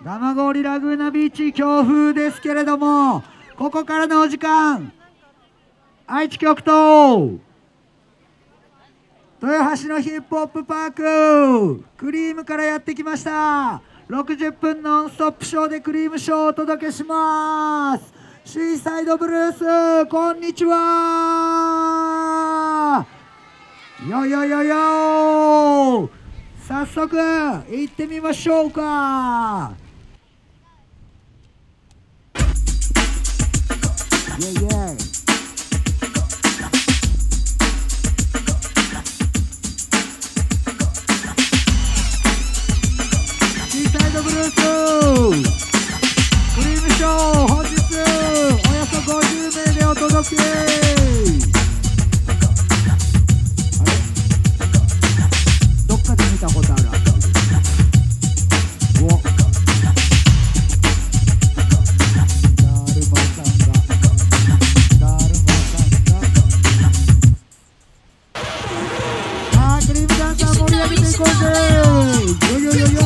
蒲郡ラグーナビーチ強風ですけれども、ここからのお時間、愛知局と豊橋のヒップホップパーククリームからやってきました。60分ノンストップショーでクリームショーをお届けします。シーサイドブルース、こんにちは。よよよよ、早速行ってみましょうか。イェイイェイ。シーサイドブルースクリームショー、本日およそ50名でお届け。どっかで見たことある。お、クリームダンサー盛り上げていこうぜ。よよよよ、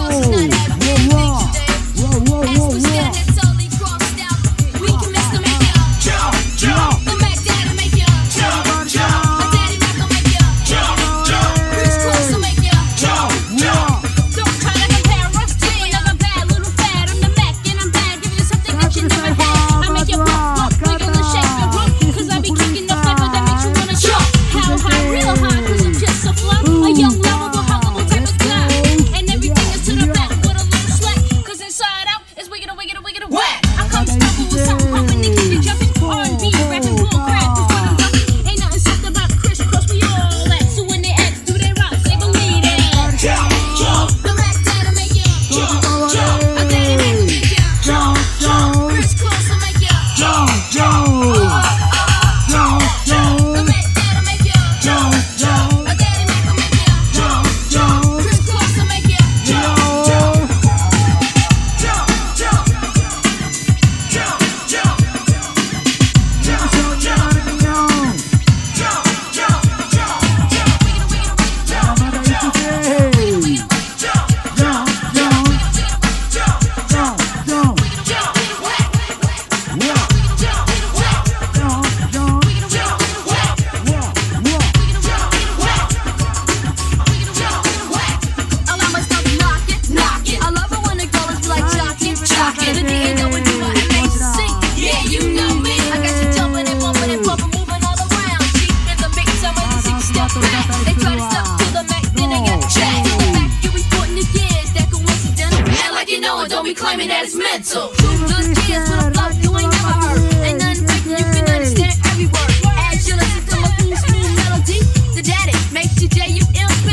claiming that it's mental. Those kids with a flow you ain't never heard. Ain't nothing freaking, you can understand every word. As you listen to my smooth melody, the daddy makes you J-U-M-P.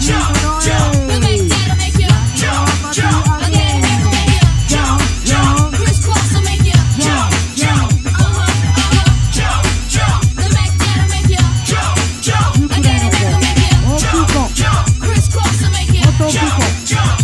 Jump, jump, we make daddy make you jump, jump. My daddy make you jump, jump. Crisscross will make you jump, jump. Jump, jump. The make daddy make you jump, jump. My daddy make you jump, jump. Crisscross will make you jump, jump.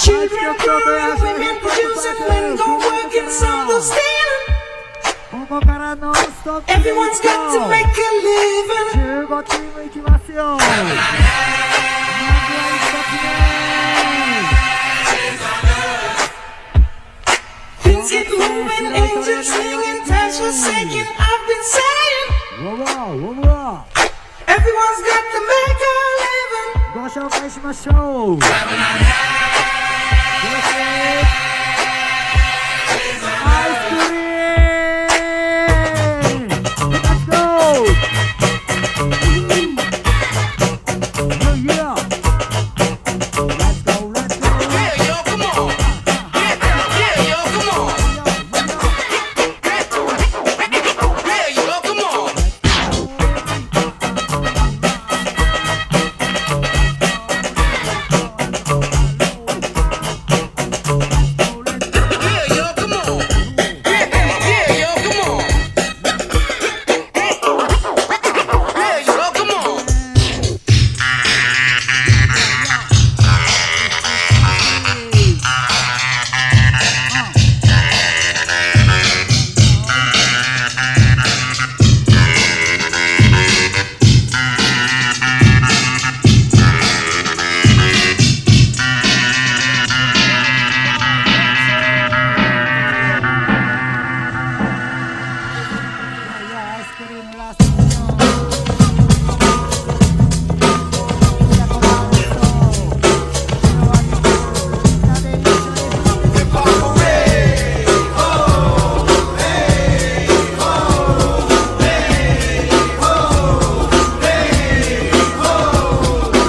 Children crying, women producing, men go working, some go stealing. ここからノンストップ Everyone's got to make a living. 15チームいきますよ。まずは一発目。 Things get moving, angels singing, times forsaken. I've been saying, ウォーウォー everyone's got to make a living. ご紹介しましょう。アイスクリーム Let's go! Yeah, let's go, let's go! Yeah, yo, come on. Yeah, yo, come on. Yeah, yo, come on. Yeah, yo, come on. Yeah, yo, come on. Yeah, yo, come on. Yeah, ice cream last one.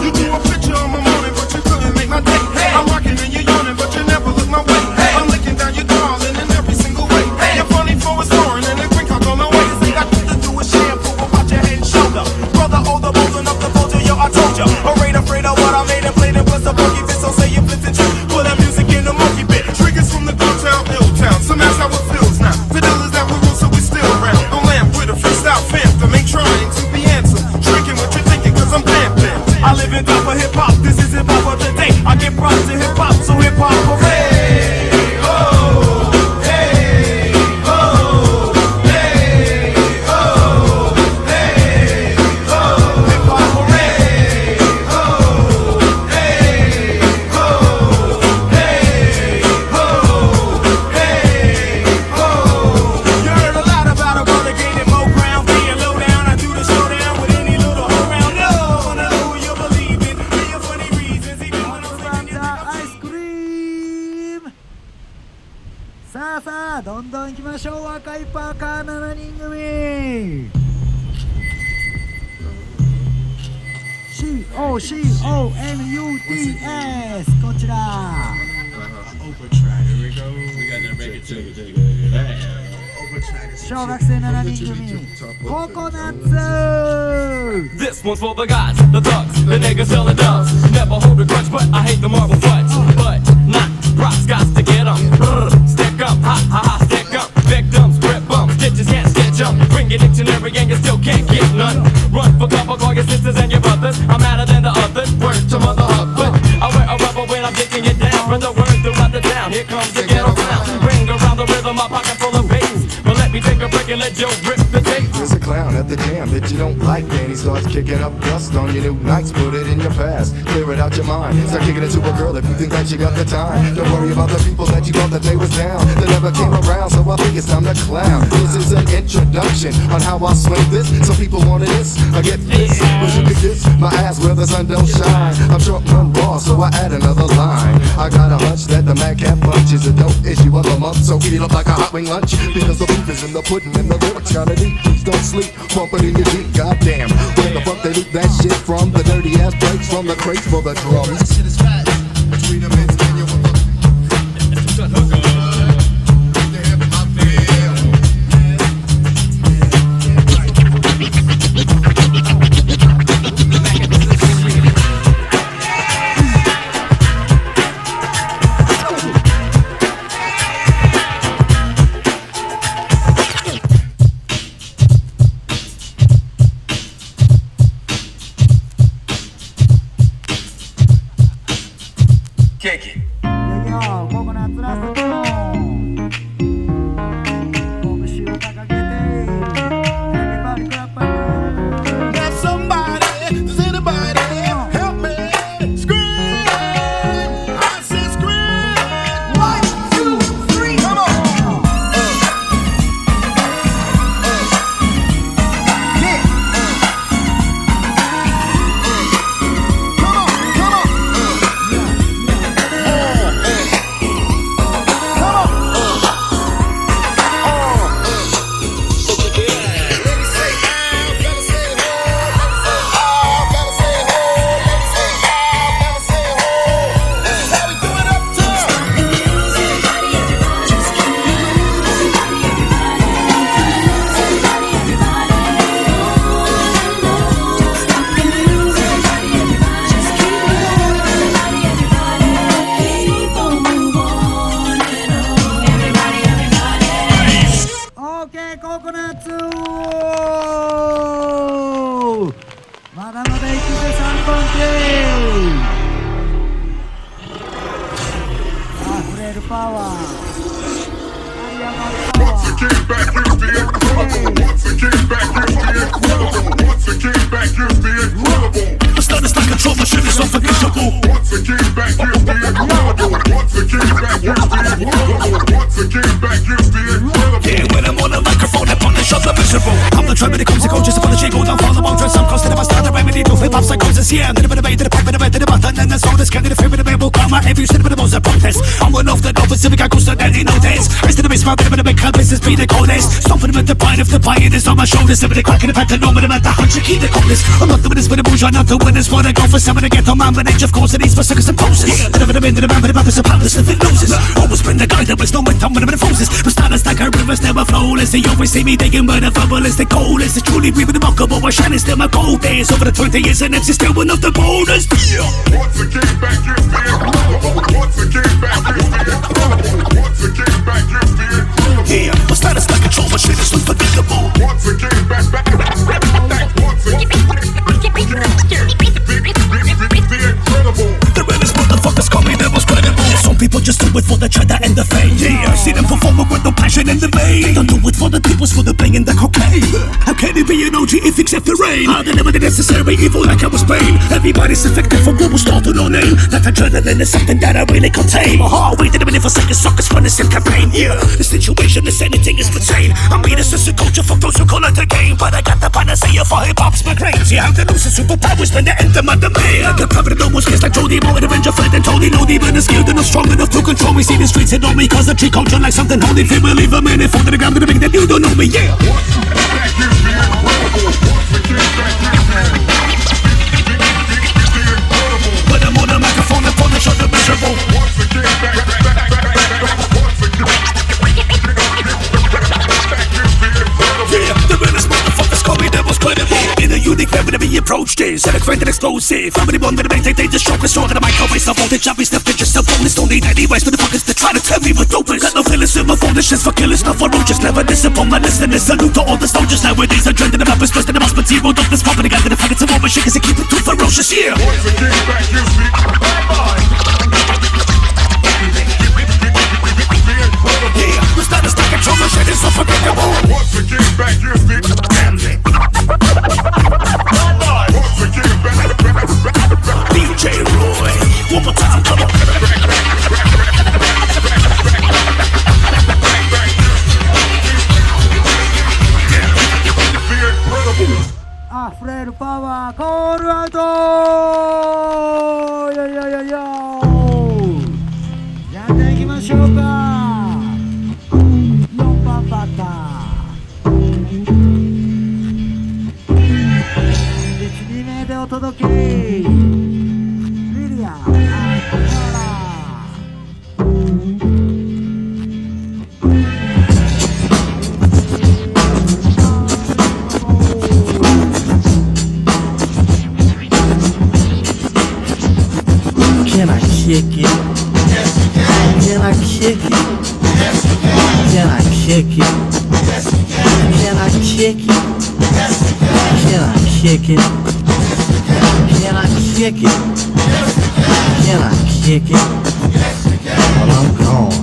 You drew a picture on my morning, but you couldn't make my day. I'm rocking and you're yawning, but you never look my way. I'm licking down your darling in every single way. You're funny for a snoring and a green cock on the way. This ain't got nothing to do with shampoo, but watch your head and shoulder. Brother, older, bold enough to fold you, yo, I told ya. Afraid of what I made and played and plus a funky bit, so say you flipped and trip. Put that music in the monkey bit. Triggers from the good town, ill town. Some ask how it feels now. Fidel is down with rules, so we still around. I'm lamp with a freestyle phantom, ain't trying to be handsome. Drinking what you're thinking, cause I'm damping. I live and die for hip hop, this is hip hop of the day. I get props to hip hop, so hip hop hooray! Oh, hey, oh, hey, oh, hey, oh, hip hop hooray! Oh, hey, oh, hey, oh, hey, oh. You heard a lot about a brother gaining more ground, being low down. I do the showdown with any little hoe round. No, wanna know who you believe in, for your funny reasons, even when I'm singing you. アイスクリームさあさあどんどん行きましょう。赤いパーカー7人組 C.O.C.O.M.U.T.S こちら小学生7人組ココナッツ This one's for the guys, the thugs, the niggas selling dubs. Never hold a grudge, but I hate the marble fudge. But not props, got to get 'em. Stick 'em, ha ha ha, stick 'em. Victims, grip 'em, stitches can't stitch 'em. Bring your dictionary and you still can't get none. Run for cover, call your sisters and your brothers. I'm madder than the others, word to mother husband. I wear a rubber when I'm dicking it down. Spread the word throughout the town, here comes the ghetto clown. Ring around the rhythm, my pocket full of bass. But let me take a break and let Joe rip the tape. There's a clown at the jam that you don't like, and he starts kicking up dust on your new nights. Put it in your past, clear it out your mind. Start kicking it to a girl if you think that you got the time. Don't worry about the people that you thought that they was down. They never came around, so I think it's time to clown. This is an introduction on how I swing this. Some people wanted this, I get this. But you can kiss my ass where the sun don't shine. I'm short and raw, so I add another line. I got a hunch that the Madcap Punch is a dope issue of the month, so eat it up like a hot wing lunch. Because the proof is in the pudding and the lyrics kinda deep. Please don't sleep, bump it in your Jeep, goddamn. Where the fuck they loot that shit from? The dirty ass breaks from the crates for the drums. This shit is fat. Between the mints and your Kick it. Moses, yeah. Little bit of bait to the pipe, bit to the button, and the soul is kind of the favorite of the will come. Every shit of the most protest. I'm one off the door, Pacific, I go so that they know this. Rest of the base, my bit of the big cut, business be the coldest. Stop for them at the pine, if the pie is on my shoulders. Some of the crack in the pattern, no, but I'm at the hunch, keep the coldest. I'm not doing this with a bourgeois, not doing this. Wanna go for some of the ghetto man, but age, of course, it needs for suckers and poses. Deliver them into the man, but the map is a pound, the fit loses. Always bring the guy, there was no one time when I'm in the forces. But starters like our rivers never flowless. They always see me thinking, but the bubble is the coldest. It's truly breathing the remarkable, but shining still my gold days. Over the 20 years, and MC still one of the bonus. Once again, back your fear. Once again, back your fear. Once again, back your fear. Yeah, my status like control, my shit is unforgettable. Once again, back. Once again, the realest motherfuckers call me the most credible. Some people just do it for the cheddar and the fame. Yeah, I see them performing with no passion in the vein. They don't do it for the peoples, for the bling and the cocaine. How can it be an OG if except the rain? I deliver the necessary evil like I was pain. Everybody's affected from global star to no name. That adrenaline is something that I really contain. My heart waited a minute for seconds, suckers run the same campaign. Yeah, the situation is anything is insane. I mean, it's just a culture for those who call it a game. But I got the panacea for hip-hop's my crazy. How to lose the superpowers when they enter my domain. The cover of almost feels like Jody Moore, Avenger, Fred, and Tony. No demon is skilled enough, strong enough to control me. See the streets hit on me, cause I treat culture like something holy. If you believe a minute, fall to the ground to the big that you don't know me, yeah. back your fear. Once again, back your fear. When I'm on the microphone, I'm on the shoulder miserable. Once again, back. Once again, back your fear. Yeah, the realest motherfuckers call me the most credible. In a unique way, when we approach this, and and explosive. I'm the one with the bank, they just stroke a sword in the microwave. So voltage, I'll be stuff, get yourself bonus. Don't need any ways for the fuckers to try to tell me what dope is. Got no feelings in my phone, this shit's for killers, not ferocious. Never disappoint my listeners. Salute to all the soldiers nowadays. I'm trending the rappers, first in the mouse, but zero dope. This pumping, I got the faggots of all my shit, cause they keep it too ferocious, yeah. Once again, back your fear. Yeah, the status like control, my shit is unforgettable. Once again, back your fear. Once again, back. DJ Roy, one more time, come on.あふれるパワーコールアウトやっていきましょうか。4番バッター2名でお届けリリアCan I kick it? Yes, you can. Can I kick it? Yes, you can. Can I kick it? Yes, you can. Can I kick it? Yes, you can. Can I kick it? Can I kick it? Can I kick it? Well, I'm gone.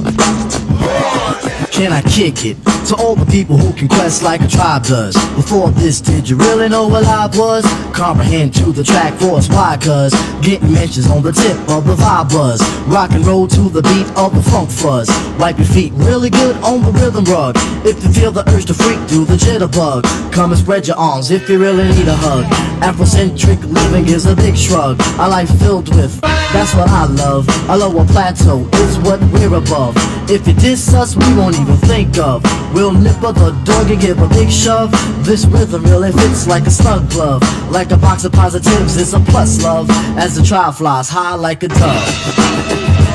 Can I kick it? To all the people who can quest like a tribe does. Before this, did you really know what I was? Comprehend to the track force, why? Cause getting mentions on the tip of the vibe buzz. Rock and roll to the beat of the funk fuzz. Wipe your feet really good on the rhythm rug. If you feel the urge to freak, do the jitterbug. Come and spread your arms if you really need a hug. Afrocentric living is a big shrug. A life filled with, that's what I love. A lower plateau is what we're above. If you diss us, we won't even think of. We'll nip of the dog and give a big shove. This rhythm really fits like a snug glove. Like a box of positives, it's a plus love. As the trial flies high like a dove.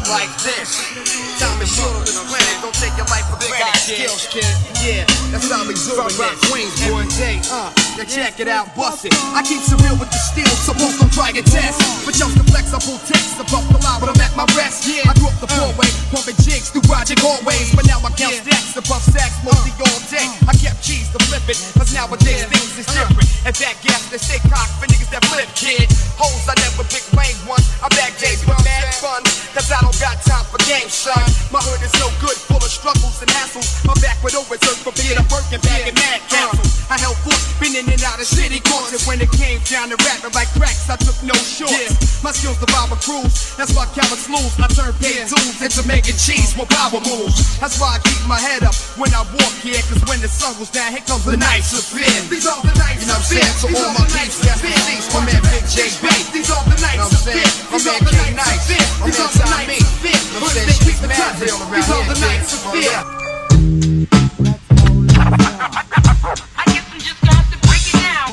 like this. Time is short on this planet, don't take your life for granted. Skills, kid, yeah, that's how we do it. Queens, boy, day, now check it out, bust it. I keep it real with the steel, so folks don't try and test. But just the flex, I pull text above the line when I'm at my rest. Yeah, I grew up the four-way, pumping jigs through project hallways. But now I count stacks above sacks mostly all day. I kept cheese to flip it, cause nowadays things is different. And that gas, they stay cocked for niggas that flip, kid. Hoes I never big lane once. I back days with mad fun, cause I don't got time for games, son. My hood is no good, full of struggles and hassles. My back with overserved for being a Birkin bag and mad council. I held foot, been in and out of city courts. And when it came down to rapping like cracks, I took no shorts. My skills survive a cruise, that's why cowards lose. I turn paid dudes into making cheese with power moves. That's why I keep my head up when I walk here, cause when the sun goes down, here comes the nights of fear. These are the nights, you know what I'm saying? So all my peeps, that's the things. My man Big JB, these are the nights of fear. My man K Nice, my man Tommy, these are the nights of fear. I guess I'm just gonna have to break it down.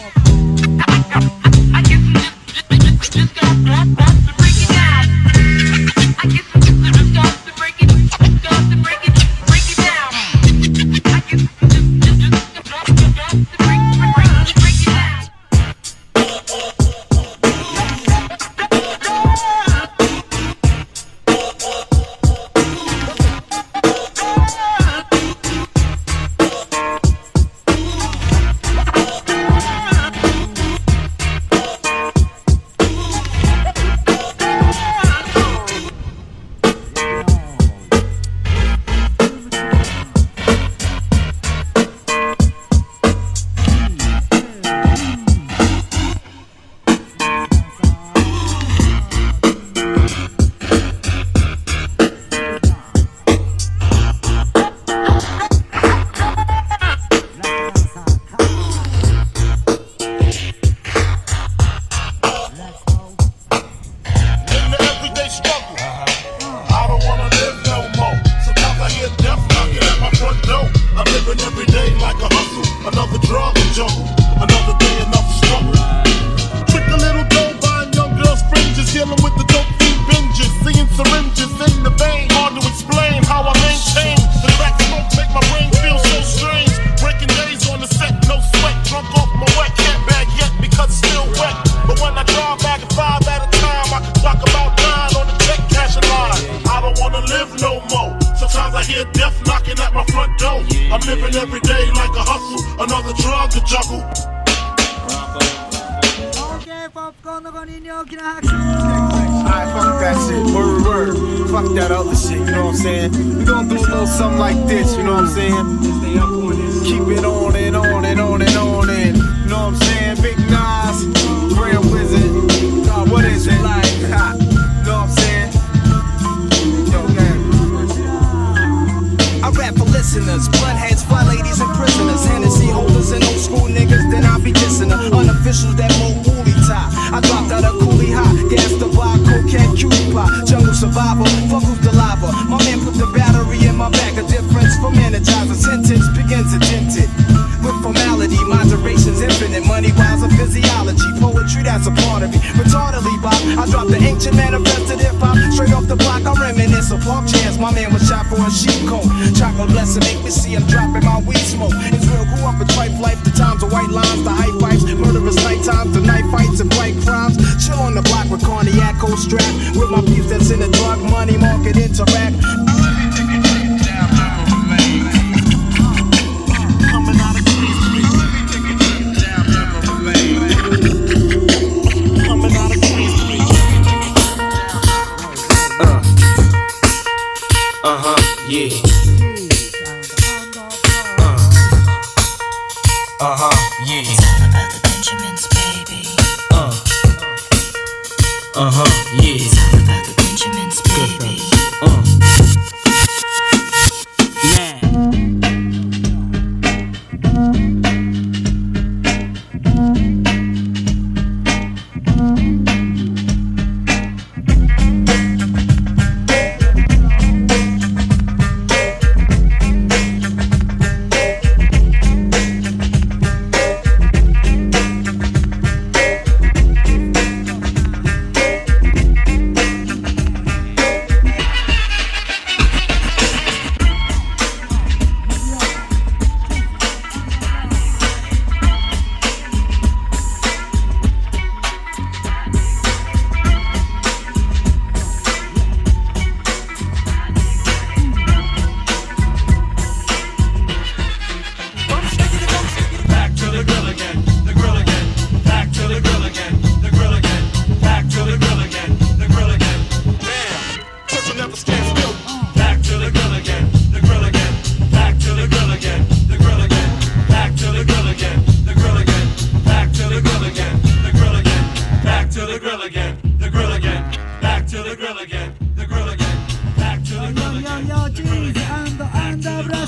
I guess I'm just gonna have to break it down. I guess I'm just gonna have to break it down. I guess I'm just gonna have to break it down.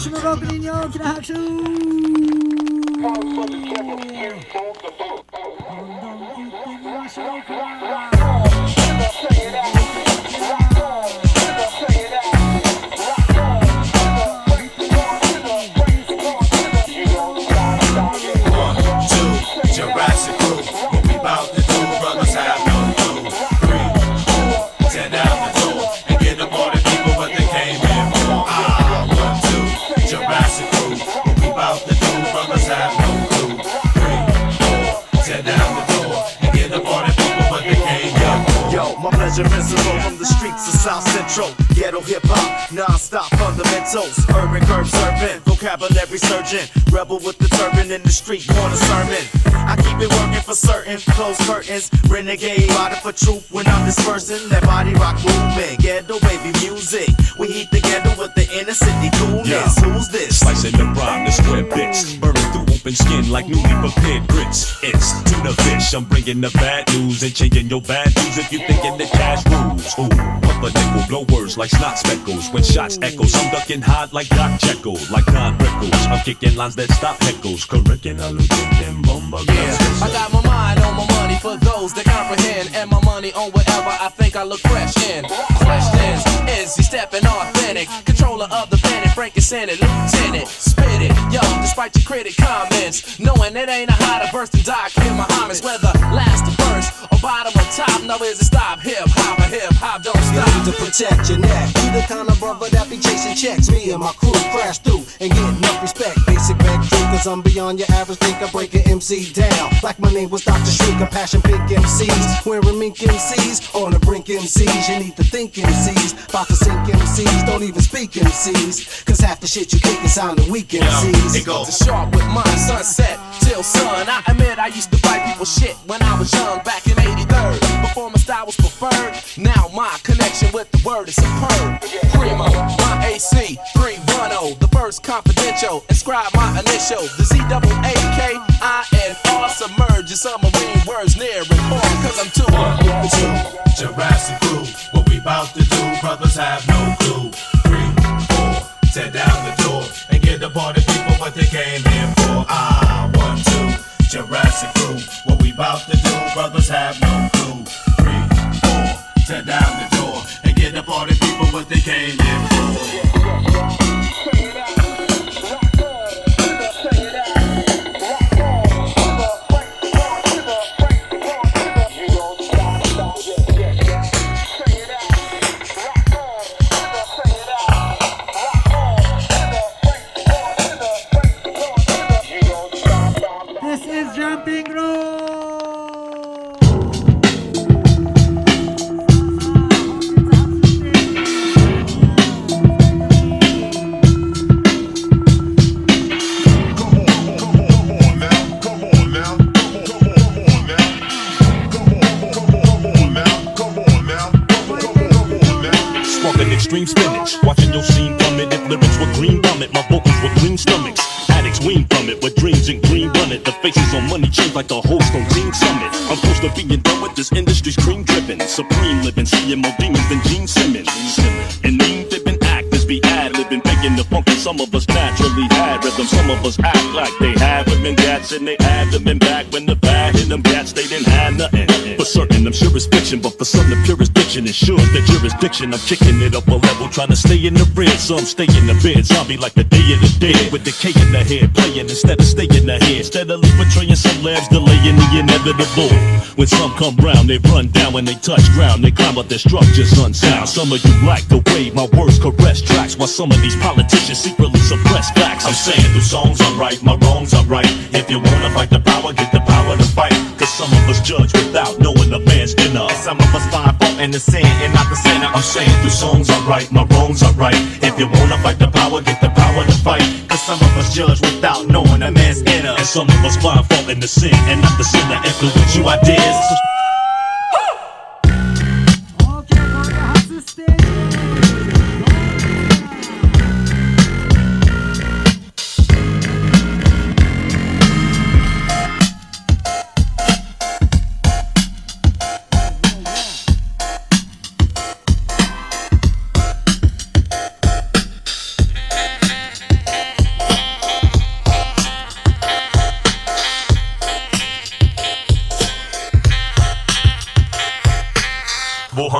手の6人に大きな拍手。どんどん行ってみましょうか。Jurassic crew, what we bout to do, brothers have no clue. 3, 4, tear down the door and get up all the people what they came here for. 1, 2, Jurassic crew, what we bout to do, brothers have no clue. 3, 4, tear down the door and get up all the people what they came here for. Yo, my pleasure is to roll from the streets of South Central. Ghetto hip-hop, non-stop fundamentals. Urban curb serving, vocabulary surgeon. Rebel with the turban in the street, corner sermon. I keep it working for certain, close curtains. Renegade, riding for truth when I'm dispersing. That body rock movement, ghetto baby music. We heat together with the inner city coolness. Yeah. Who's this? Slicing the rhyme, the square bits. Burning through open skin like newly prepared grits. It's tuna fish, I'm bringing the bad news and changing your bad news if you thinking the cash rules. Ooh, pump a nickel, blow words like snot speckles. When shots echoes, I'm ducking hard like Doc Jekyll. Like Don Rickles, I'm kicking lines that stop heckles. Correcting a little bomba. Yeah, I got my mind on my money for those that comprehend, and my money on whatever I think I look fresh in. Questions, is he stepping authentic? Controller of the planet, Frankenstein, lieutenant. Spit it, yo, despite your critic comments, knowing it ain't a hotter verse than Doc here, my homies. Whether last or first or bottom or top, no is it stop. Hip hop don't stop. You need to protect your neck. You the kind of brother that be chasing checks. Me and my crew crash through and get enough respect. Basic back true, cause I'm beyond your average. Think I break an MC down like my name was Dr. Shriek. A passion pink MCs, wearing mink MCs on the brink MCs. You need to think MCs, about to sink MCs. Don't even speak MCs, cause half the shit you kick is sounding weak MCs. It goes sharp with mine, sunset till sun. I admit I used to bite people shit when I was young, back in '83. Before my style was preferred, now my connection with the word is superb. Primo, my AC 310, the first confidential. Inscribe my initial, the ZAAKINR. Submerge in submarine words near and far, cause I'm too 1, 2, Jurassic crew, what we bout to do, brothers have no clue. 3, 4, tear down the door and get up all the people what they came here for. 1, 2, Jurassic crew, what we bout to do, brothers have no clue. 3, 4, tear down the door and get up all the people what they came here for. This is Jumping Rope. Sparking extreme spinach, watching your scene plummet. If lyrics were green vomit, my vocals were green stomachs. Addicts wean from it, with dreams and green run it. The faces on money change like the host on Team Summit. I'm close to being done with this industry's cream dripping. Supreme living, seeing more demons than Gene Simmons. And mean fibbing actors be ad-libbing, faking the funk, and some of us naturally had rhythm. Some of us act like they have them in gats, and they add them in back when the bad in them gats, they didn't have nothing. For certain, I'm sure it's fiction, but for some, the purest diction ensures the jurisdiction. I'm kicking it up a level, trying to stay in the red. Some stay in the bed, zombie like the Day of the Dead, with the K in the head, playing instead of staying ahead. Steadily betraying some labs, delaying the inevitable. When some come round, they run down when they touch ground. They climb up their structures unsound. Some of you like the way my words caress tracks, while some of these politicians secretly suppress facts. I'm saying through songs I'm right, my wrongs are right. If you wanna fight the power, get the power to fight. Cause some of us judge without knowing the man's inner. And some of us find fault in the sin and not the sinner. I'm saying through songs I'm right, my wrongs are right. If you wanna fight the power, get the power to fight. Cause some of us judge without knowing the man's inner. And some of us find fault in the sin and not the sinner. Influence you ideas.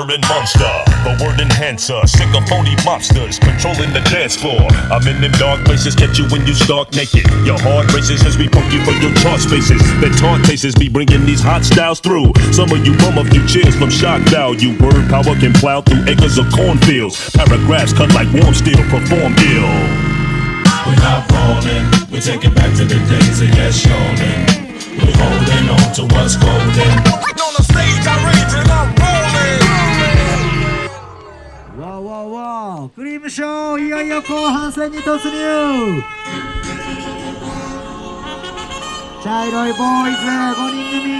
murdering monster, the word enhancer, sick of phony mobsters, controlling the dance floor. I'm in them dark places, catch you when you stark naked. Your heart races as we poke you for your chart spaces. The taunt faces be bringing these hot styles through. Some of you bum a few cheers from shock value. Word power can plow through acres of cornfields. Paragraphs cut like warm steel, perform ill. We're not rolling, we take it back to the days of yes, yawning. We're holding on to what's golden. On the stage I rage and I'm rolling. わおわおわお、クリームショーいよいよ後半戦に突入。茶色いボーイズ5人組。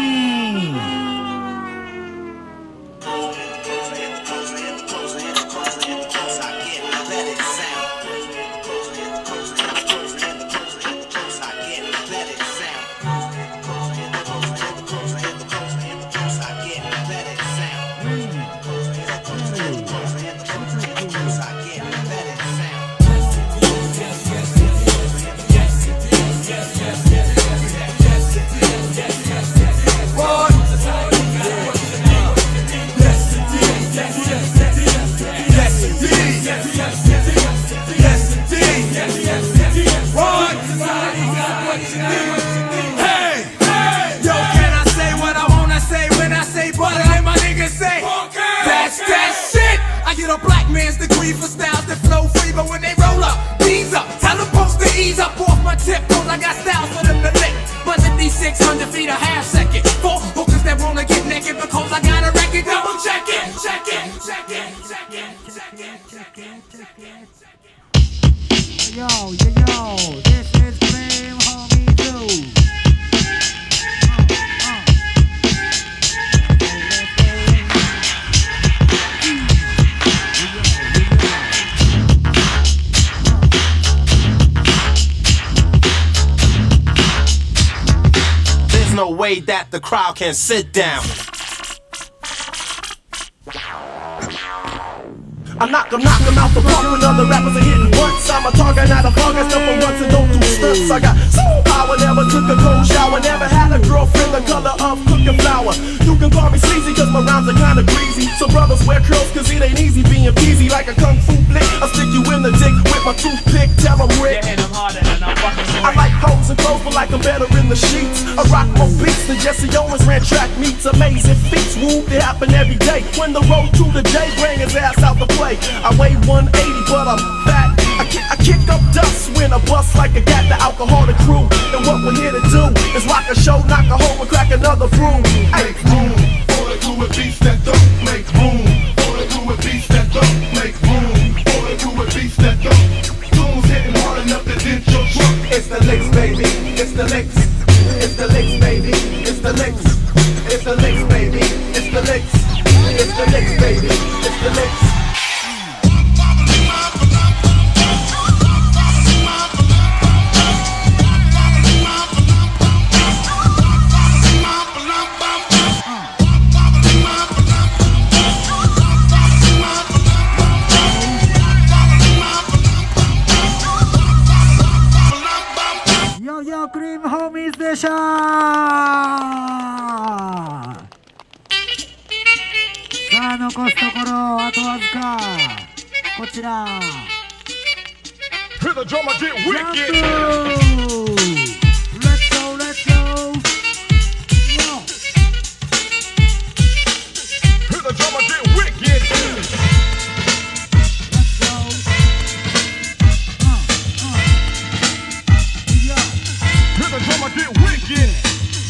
A black man's degree for styles that flow free, but when they roll up, these up, tell them post to ease up off my tip, cause I got styles for them to lick. But at these 600 feet a half second, for hookers that wanna get naked because I got a record, double check it, check it, check it, check it, check it, check it, check it, check it. Yo, yo, yo, this is C.R.E.A.M, homie, too. No way that the crowd can sit down. I knock 'em out the park when other rappers are hitting once. I'm a target, not a bug. I step on once and don't do stunts. I got soul power, never took a cold shower. Never had a girlfriend the color of cooking flour. You can call me sleazy cause my rhymes are kinda greasy. So brothers wear curls cause it ain't easy being peasy. Like a kung fu flick, I'll stick you in the dick with my toothpick. Tell 'em Rick, I like hoes and clothes but like I'm better in the sheets. I rock more beats than Jesse Owens ran track meets. Amazing feats, woo, they happen every day. When the road to the day bring his ass out the play. I weigh 180 but I'm fat. I kick up dust when I bust like a gat. The alcoholic crew. And what we're here to do is rock a show, knock a hole and crack another broom. Make room for the crew with beats that don't make room. For the crew with beats that don't make room. For the crew with beats that don't. Goons hitting hard enough to dent your trunk. It's the licks, baby. It's the licks. It's the licks, baby. It's the licks. It's the licks, baby. It's the licks. It's the licks, baby. It's the licks. C.R.E.A.M homies でした。さあ残すところあとわずか。こちらジャンプ。 Let's go, let's go. Hear the drummer get wicked. Let's go. Hear the drummer get wicked.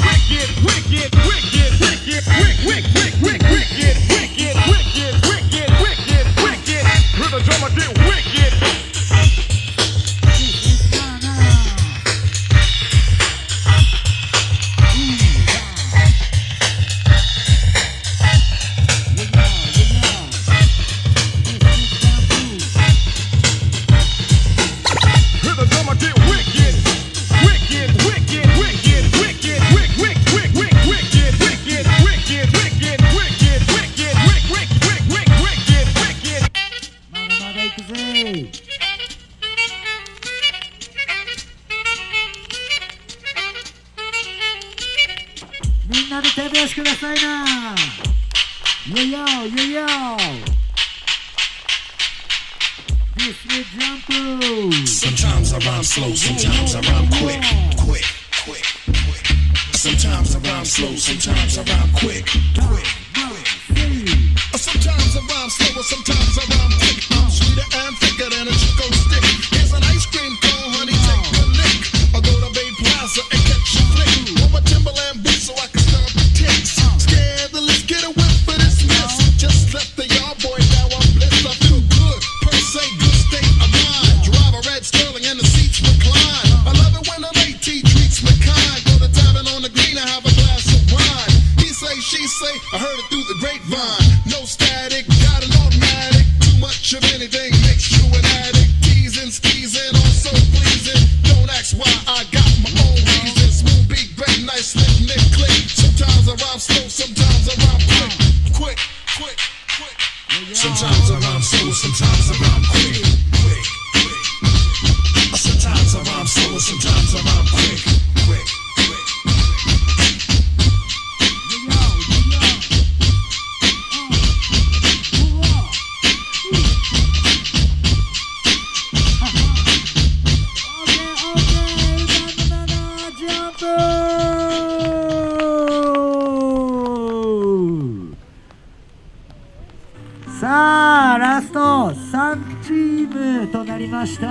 Wicked, wicked, wicked, wicked, wicked, wicked, wicked, wicked, wicked, wicked, wicked, wicked, wicked. Hear the drummer get wicked. Yo, this is jump. Sometimes I rhyme slow, sometimes I rhyme quick. Sometimes I rhyme slow, sometimes I rhyme quick. Sometimes I rhyme slow, sometimes I rhyme quick. I'm sweeter and thicker than a Chico stick. Here's an ice cream cone, honey, take a lick. I'll go to Bay Plaza and catch a flick. Want my Timberland boots so I can stomp the ticks. Scared to let's get a whip for this miss. Just left the yard boy, now I'm blessed. I feel good, per se, good state of mind. Drive a red Sterling and the seats recline. I love it when an AT treats me kind. Go to tavern on the green and have a glass of wine. He say, she say, I heard it through the grapevine. No static, got an automatic. Too much of anything makes you an addict. Teasing, skeezing, also pleasing. Don't ask why, I got my own reasons. Smooth beat, great, nice, slick, nick, click. Sometimes I rhyme slow, sometimes I rhyme quick. Sometimes I rhyme slow, sometimes I rhyme quick. Sometimes I rhyme slow, sometimes I rhyme quick.さあラスト3チームとなりました。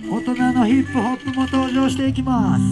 大人のヒップホップも登場していきます。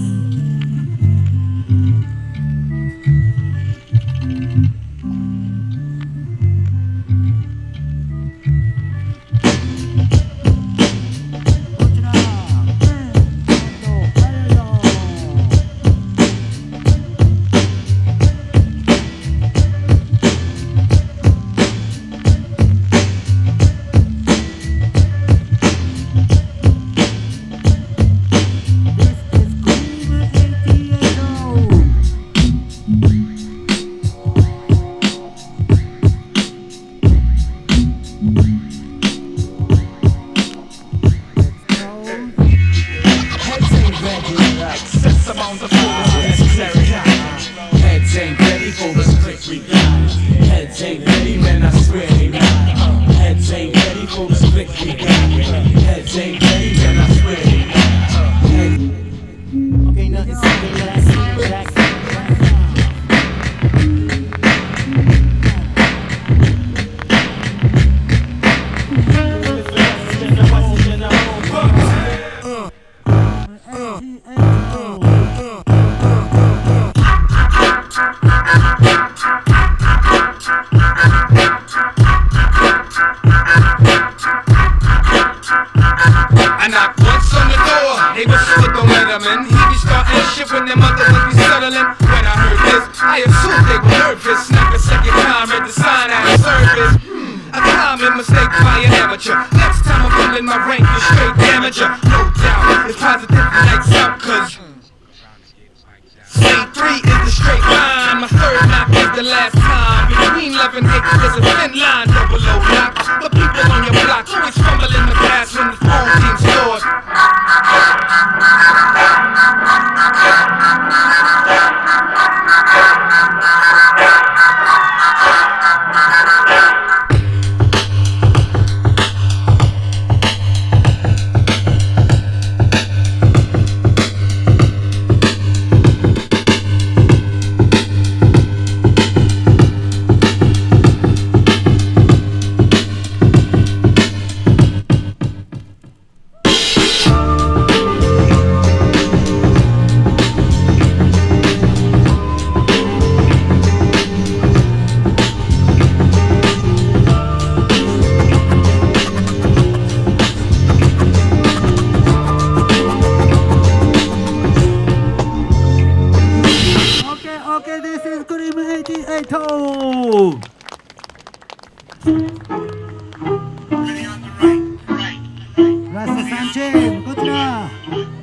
ラスト3チームこちら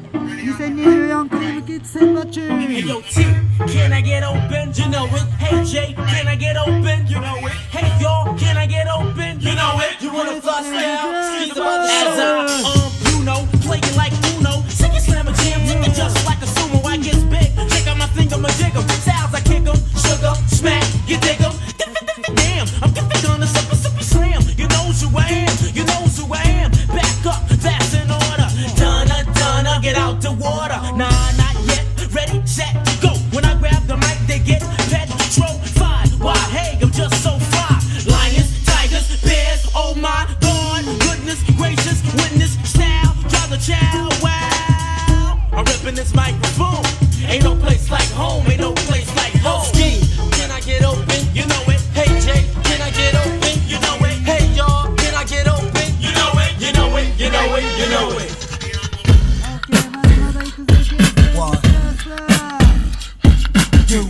2024クリームキッズ選抜チーム Hey yo T, can I get open? You know it. Hey J, can I get open? You know it. Hey y'all, can I get open? You know it. You wanna fly style? Excuse the mother. As you know, play it like Uno. Sing it, slam a jam, take it just like a sumo. I get big, check out my finger, my jigger. knows who I am, you knows who I am. Back up, that's in order. Donna, get out the water. Nah, not yet. Ready, set, go. When I grab the mic, they get petrified. Why? Hey, I'm just so fly. Lions, tigers, bears. Oh my God, goodness gracious, witness style, drive the child. Wow, I'm ripping this microphone. Ain't no place like home, ain't no place like home. Ski, can I get open? You know it. Hey Jay, can I get open? You know it. Hey y'all, can I get open? You know it. You know it. You know it. You know it. One, two,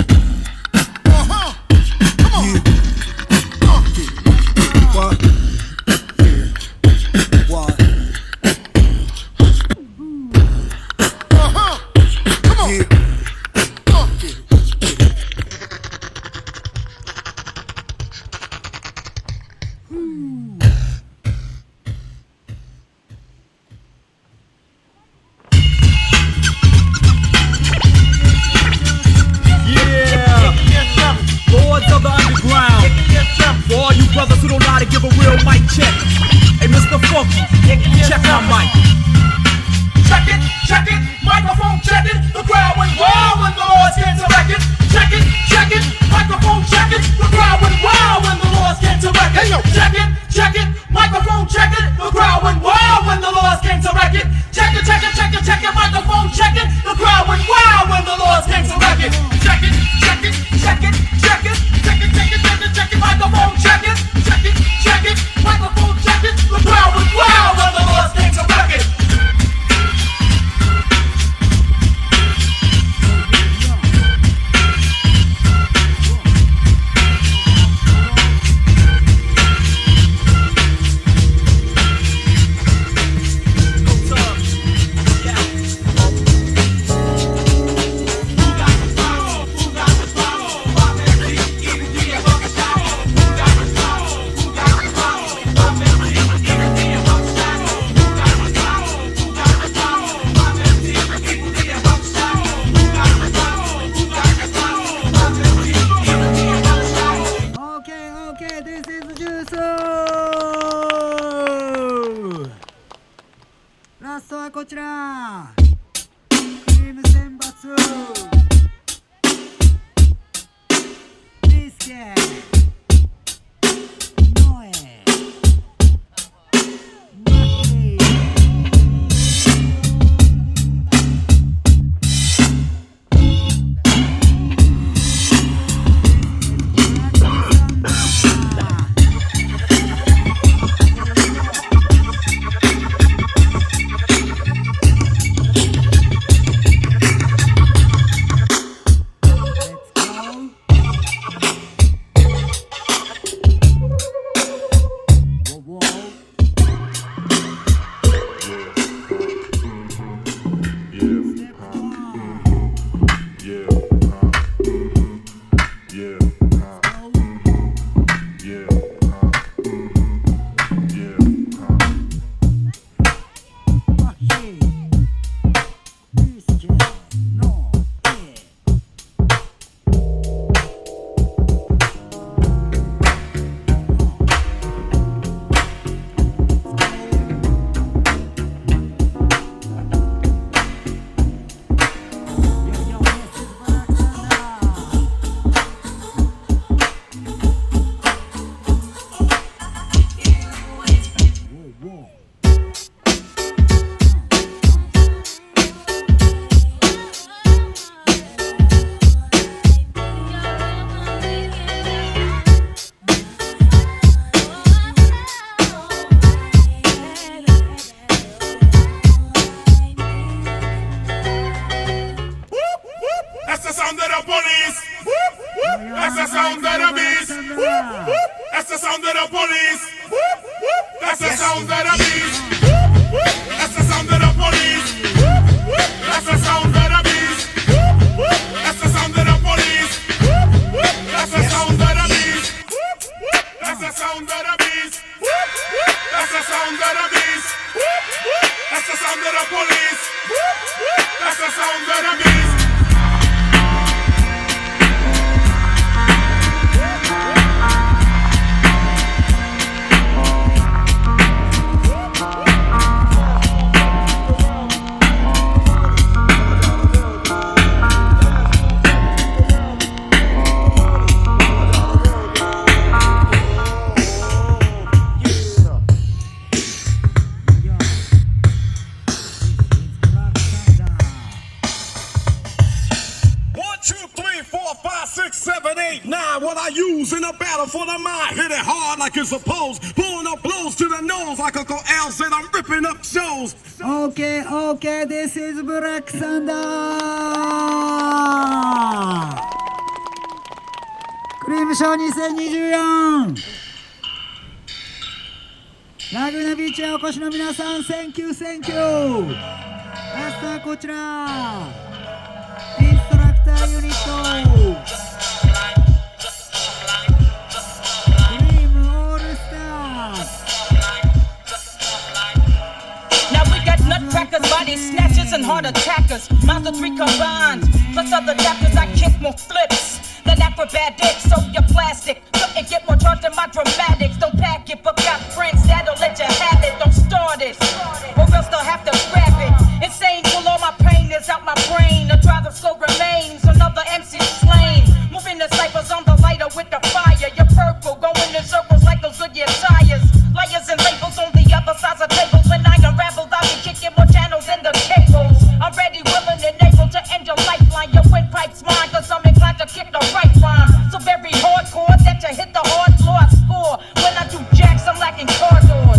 ラストはこちらクリーム選抜リスケノエ of mine. Hit it hard like it's supposed. Pulling up blows to the nose like Uncle Al said I'm ripping up shows. Okay, okay, this is Black Thunder! クリームショー2024ラグナビーチへお越しの皆さん Thank you, thank you! ラストはこちらインストラクターユニットクリームオールスターNow we got nutcrackers, body snatchers, and heart attackers. Mazda 3 combined, plus other chapters. I kick more flips than acrobatics. So you're plastic, couldn't get more charged than my dramatics. Don't pack it, but got friends that'll let you have it. Don't start it, or else they'll have to grab it. Insane till all my pain is out my brain. The driver still remains, another MC slain. Moving the ciphers on the lighter with the fire. You're purple, going in circles like those Goodyear tires. Liars and labels on the other sides of tables. When I unraveled, I'll be kicking more channels in the cables. I'm ready, willing, and able to end your lifeline. Your windpipe's mine, cause I'm inclined to kick the right rhyme. So very hardcore that you hit the hard floor. I score. When I do jacks, I'm lacking car doors.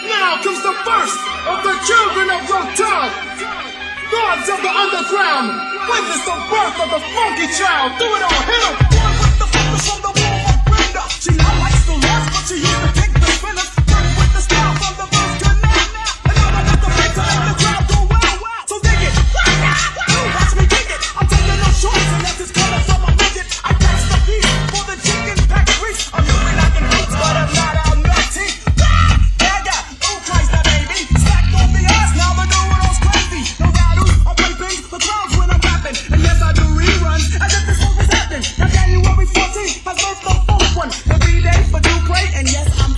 Now comes the first of the children of your tongue. Gods of the underground, witness the birth of the funky child. Do it all, hit 'em. One with the focus on the wall of Brenda. She not likes the loss, but she used to take the spinners. Turn with the style from the first to now. And now I got the beat to make the crowd go wild. So dig it, watch me dig it. I'm taking no shorts unless it's coming from a midget. I catch the beat for the chicken pack grease. I'm doing like an hate, but I'm not out melting. And yes, I do reruns as if this was happening. Now January 14th has birthed the fourth one. Every day for Duke Play, and yes, I'm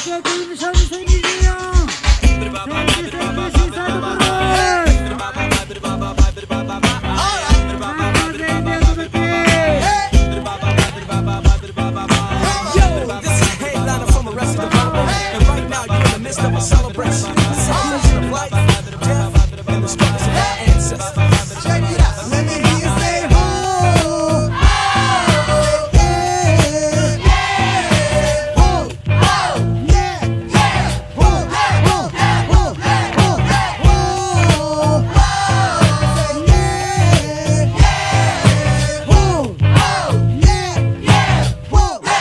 OK クリームショー2024Of a celebration, a celebration of life, death, and the struggles of our ancestors. Check it out. Let me hear you say ho, ho, yeah, yeah, ho, ho, yeah, yeah, ho, ho, ho, ho, ho, ho, yeah, yeah, ho, ho, yeah, yeah, ho, ho,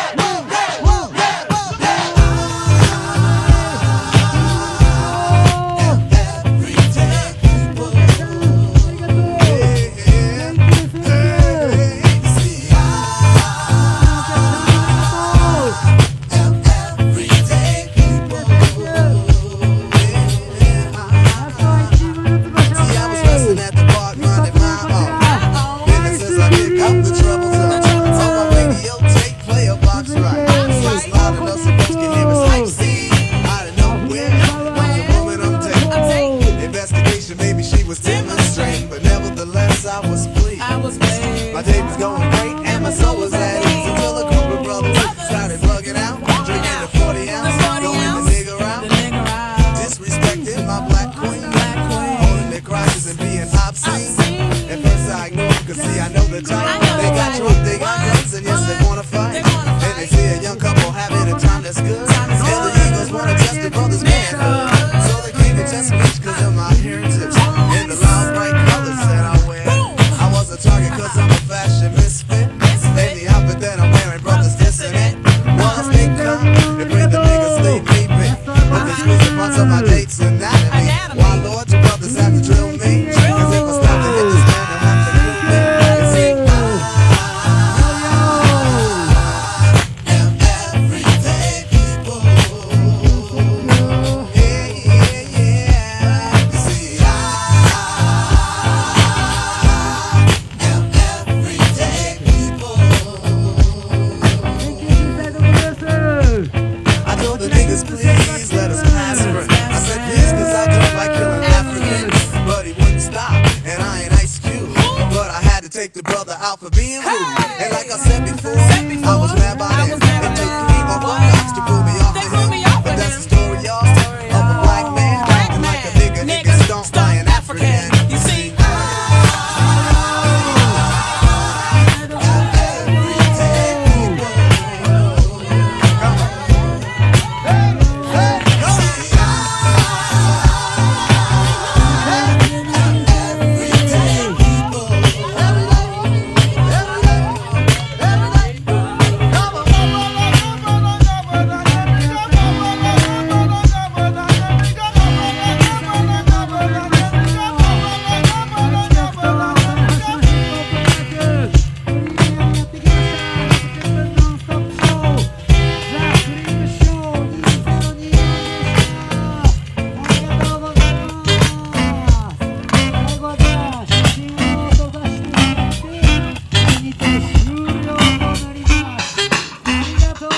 maybe she was demonstrating, but nevertheless I was pleased. My day was going great and my soul was at ease until a group of brothers started bugging out, drinking the 40 ounce, going the nigga out, disrespecting my black queen, holding their crosses and being obscene. At first I ignored, cause see I know the type. They got drunk, they got guns, and yes they wanna fight. And they see a young couple having a time that's good, and the Eagles wanna test the brothers' manhood. So they came to test me cause of my heritage and the loud bright colors that I wear. I was a target cause I'm a fashion misfit, and the outfit that I'm wearing, brothers dissing it. Once they come, they bring the niggas sleep peeping, but they squeeze the parts of my date's anatomy. Why Lord, you brothers have to drill me, cause if I stop to hit this man, they'll have to kill me. You see, am everyday people. Yeah, yeah, yeah. You see, I am everyday people. I told the niggas, please let us pass for it. I said, please, cause I don't like killing Africans. But he wouldn't stop, and I ain't Ice Cube. But I had to take the brother out for being rude. And like I said before, I was mad by them. It took 3 or 4 knocks to pull me off the hill. But that's the story, y'all, of a black man acting like a nigga. Niggas don't buy an African. You see,ありがとう。